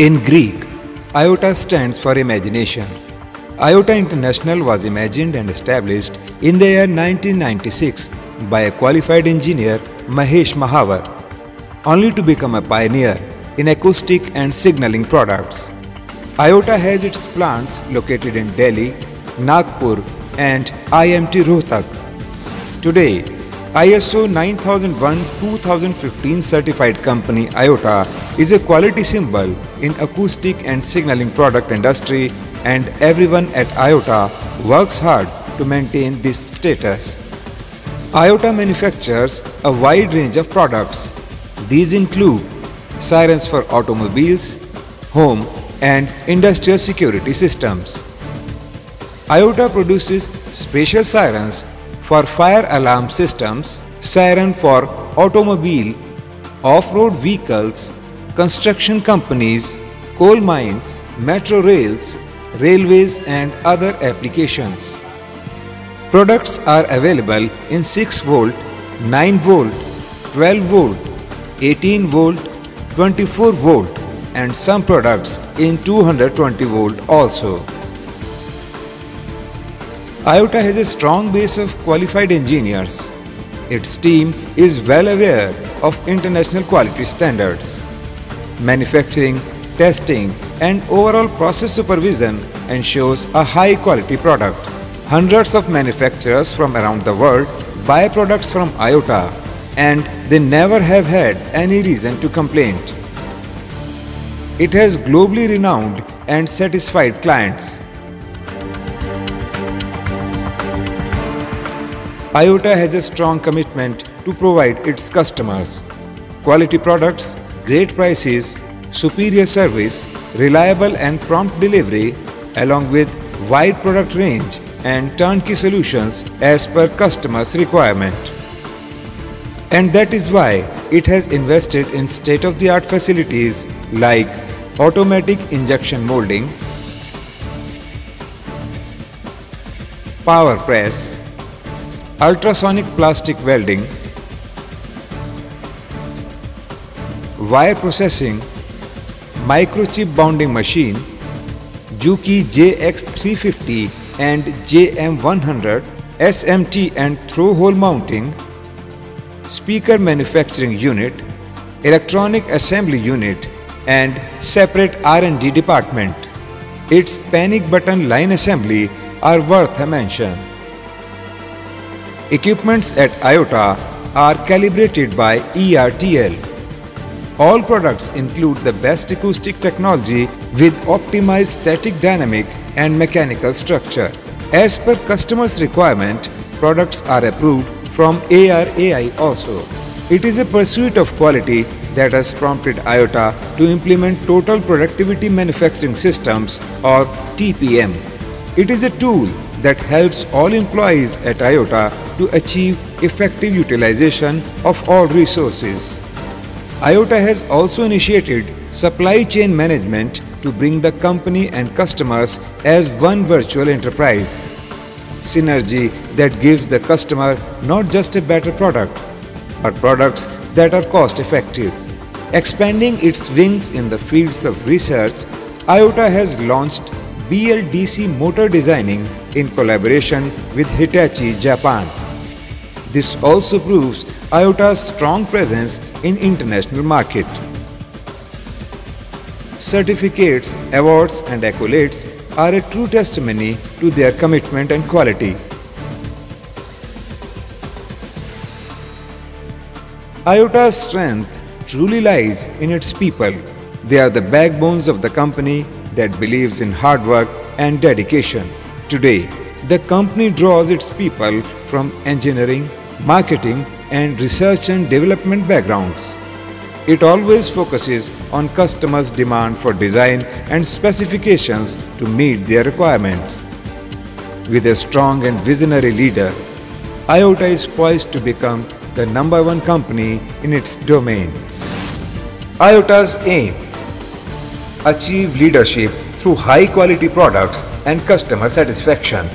In Greek, IOTA stands for imagination. IOTA International was imagined and established in the year 1996 by a qualified engineer, Mahesh Mahavar, only to become a pioneer in acoustic and signaling products. IOTA has its plants located in Delhi, Nagpur and IMT Rohtak. Today, ISO 9001-2015 certified company IOTA is a quality symbol in acoustic and signaling product industry, and everyone at IOTA works hard to maintain this status. IOTA manufactures a wide range of products. These include sirens for automobiles, home and industrial security systems. IOTA produces special sirens for fire alarm systems, siren for automobile, off-road vehicles, construction companies, coal mines, metro rails, railways and other applications. Products are available in 6 volt, 9 volt, 12 volt, 18 volt, 24 volt and some products in 220 volt also. IOTA has a strong base of qualified engineers. Its team is well aware of international quality standards. Manufacturing, testing and overall process supervision ensures a high quality product. Hundreds of manufacturers from around the world buy products from IOTA and they never have had any reason to complain. It has globally renowned and satisfied clients. IOTA has a strong commitment to provide its customers quality products, great prices, superior service, reliable and prompt delivery, along with wide product range and turnkey solutions as per customers' requirement. And that is why it has invested in state-of-the-art facilities like automatic injection molding, power press, ultrasonic plastic welding, wire processing, microchip bonding machine, Juki JX350 and JM100, SMT and throw-hole mounting, speaker manufacturing unit, electronic assembly unit and separate R&D department. Its panic button line assembly are worth a mention. Equipments at IOTA are calibrated by ERTL. All products include the best acoustic technology with optimized static dynamic and mechanical structure. As per customers' requirement, products are approved from ARAI also. It is a pursuit of quality that has prompted IOTA to implement Total Productivity Manufacturing Systems or TPM. It is a tool that helps all employees at IOTA to achieve effective utilization of all resources. IOTA has also initiated supply chain management to bring the company and customers as one virtual enterprise. Synergy that gives the customer not just a better product, but products that are cost-effective. Expanding its wings in the fields of research, IOTA has launched BLDC motor designing in collaboration with Hitachi, Japan. This also proves IOTA's strong presence in international market. Certificates, awards and accolades are a true testimony to their commitment and quality. IOTA's strength truly lies in its people. They are the backbones of the company that believes in hard work and dedication. Today, the company draws its people from engineering, marketing and research and development backgrounds. It always focuses on customers' demand for design and specifications to meet their requirements. With a strong and visionary leader, IOTA is poised to become the #1 company in its domain. IOTA's aim: achieve leadership through high-quality products and customer satisfaction.